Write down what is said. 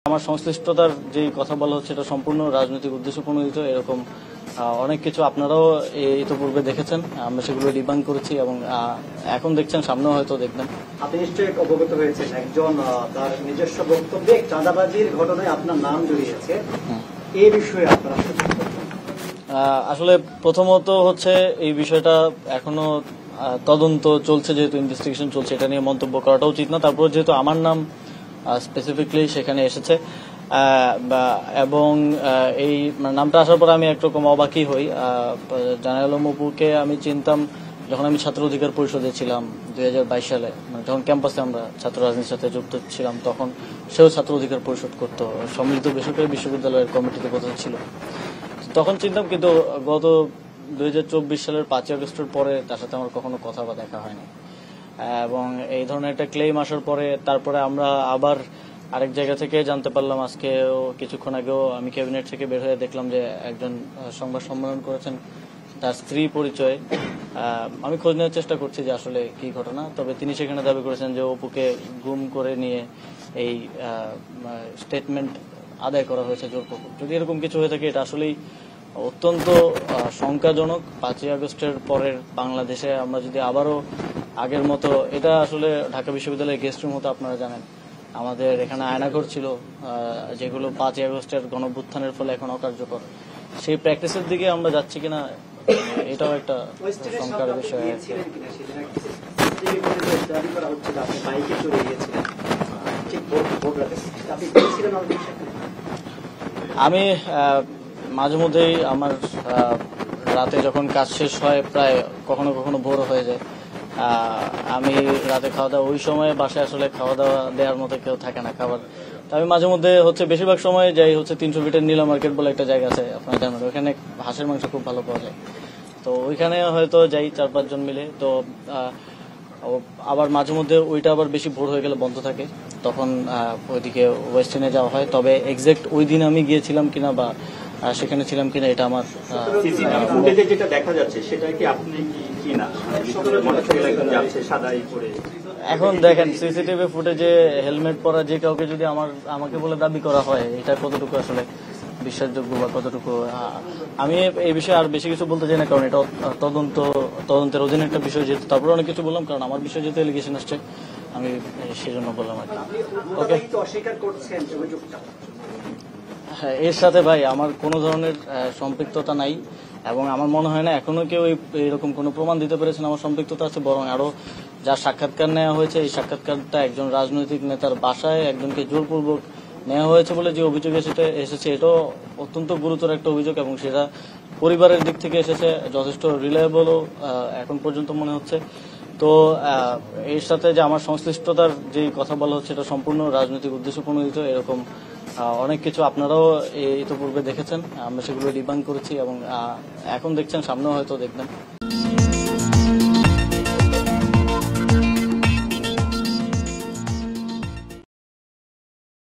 আমার সংশ্লিষ্টতার যে কথা বলা হচ্ছে এটা সম্পূর্ণ রাজনৈতিক উদ্দেশ্য প্রণোদিত। এরকম অনেক কিছু আপনারাও ইতিপূর্বে দেখেছেন, আমরা সেগুলো ডিবাঙ্ক করেছি এবং এখন দেখছেন, সামনেও হয়তো দেখবেন। আপনি নিশ্চয়ই অবগত হয়েছেন একজন তার নিজস্ব বক্তব্যে চাঁদাবাজির ঘটনায় আপনার নাম জড়িয়েছে, এই বিষয়ে আপনারা আসলে প্রথমত হচ্ছে এই বিষয়টা এখনো তদন্ত চলছে, যেহেতু ইনভেস্টিগেশন চলছে, এটা নিয়ে মন্তব্য করাটা উচিত না। তারপর যেহেতু আমার নাম স্পেসিফিকলি সেখানে এসেছে এবং এই নামটা আসার পর আমি একরকম অবাকই হই। জানাল আলম অপুকে আমি চিনতাম যখন আমি ছাত্র অধিকার পরিষদে ছিলাম 2022 সালে, মানে যখন ক্যাম্পাসে আমরা ছাত্র রাজনীতির সাথে যুক্ত ছিলাম, তখন সেও ছাত্র অধিকার পরিষদ করতো, সম্মিলিত বেসরকারি বিশ্ববিদ্যালয়ের কমিটিতে প্রধান ছিল, তখন চিনতাম। কিন্তু গত 2024 সালের 5ই আগস্টের পরে তার সাথে আমার কখনো কথা বা দেখা হয়নি এবং এই ধরনের একটা ক্লেম আসার পরে তারপরে আমরা আবার আরেক জায়গা থেকে জানতে পারলাম, আজকেও কিছুক্ষণ আগেও আমি ক্যাবিনেট থেকে বের হয়ে দেখলাম যে একজন সংবাদ সম্মেলন করেছেন তার স্ত্রী পরিচয়ে। আমি খোঁজ নেওয়ার চেষ্টা করছি যে আসলে কি ঘটনা, তবে তিনি সেখানে দাবি করেছেন যে অপুকে গুম করে নিয়ে এই স্টেটমেন্ট আদায় করা হয়েছে জোরপূর্বক। যদি এরকম কিছু হয়ে থাকে এটা আসলেই অত্যন্ত শঙ্কাজনক। 5ই আগস্টের পরের বাংলাদেশে আমরা যদি আবারও আগের মতো, এটা আসলে ঢাকা বিশ্ববিদ্যালয়ের গেস্ট রুম হতো, আপনারা জানেন আমাদের এখানে আয়নাঘর ছিল যেগুলো 5ই আগস্টের গণঅভ্যুত্থানের ফলে এখন অকার্যকর, সেই প্র্যাকটিসের দিকে আমরা যাচ্ছি কিনা এটাও একটা শঙ্কার বিষয়। আমি মাঝে মধ্যেই আমার রাতে যখন কাজ শেষ হয়, প্রায় কখনো কখনো ভোর হয়ে যায়, আমি রাতে খাওয়া দাওয়া, ওই সময় বাসায় আসলে খাওয়া দাওয়া দেওয়ার মতো কেউ থাকে না খাবার, তো আমি মাঝে মধ্যে বেশিরভাগ সময় যাই 300 ফিটের নীলা মার্কেট বলে একটা জায়গা আছে, আপনারা জানেন, ওখানে হাঁসের মাংস খুব ভালো পাওয়া যায়, তো ওইখানে হয়তো যাই 4-5 জন মিলে। তো আবার মাঝে মধ্যে ওইটা আবার বেশি ভোর হয়ে গেলে বন্ধ থাকে, তখন ওইদিকে ওয়েস্টার্নে যাওয়া হয়। তবে এক্সাক্ট ওই দিন আমি গিয়েছিলাম কিনা বা সেখানে ছিলাম কিনা এটা আমার ফুটেজে যেটা দেখা যাচ্ছে সেটা কি আপনি কিনা সাদাই পরে। এখন দেখেন সিসিটিভি ফুটেজে হেলমেট পরা যে কাউকে যদি আমাকে বলে দাবি করা হয়, এটা কতটুকু আসলে বিশ্বাসযোগ্য বা কতটুকু, আমি এই বিষয়ে আর বেশি কিছু বলতে চাই না, কারণ এটা তদন্তের অধীনে একটা বিষয়, যেহেতু তারপরে অনেক কিছু বললাম, কারণ আমার বিষয়ে যেহেতু এলিগেশন আসছে আমি সেজন্য বললাম আর কি। ওকে, হ্যাঁ, এর সাথে ভাই আমার কোনো ধরনের সম্পৃক্ততা নাই এবং আমার মনে হয় না এখনো কেউ এরকম কোনো প্রমাণ দিতে পেরেছেন আমার সম্পৃক্ততা আছে। বরং আরো যা সাক্ষাৎকার নেওয়া হয়েছে, এই সাক্ষাৎকারটা একজন রাজনৈতিক নেতার বাসায় একজনকে জোরপূর্বক নেওয়া হয়েছে বলে যে অভিযোগ এসেছে, এটাও অত্যন্ত গুরুতর একটা অভিযোগ এবং সেটা পরিবারের দিক থেকে এসেছে, যথেষ্ট রিলায়েবলও এখন পর্যন্ত মনে হচ্ছে। তো এর সাথে যে আমার সংশ্লিষ্টতার যে কথা বলা হচ্ছে এটা সম্পূর্ণ রাজনৈতিক উদ্দেশ্য প্রণোদিত। এরকম অনেক কিছু আপনারাও ইতিপূর্বে দেখেছেন, আমরা সেগুলো ডিবাঙ্ক করেছি এবং এখন দেখছেন, সামনেও হয়তো দেখবেন।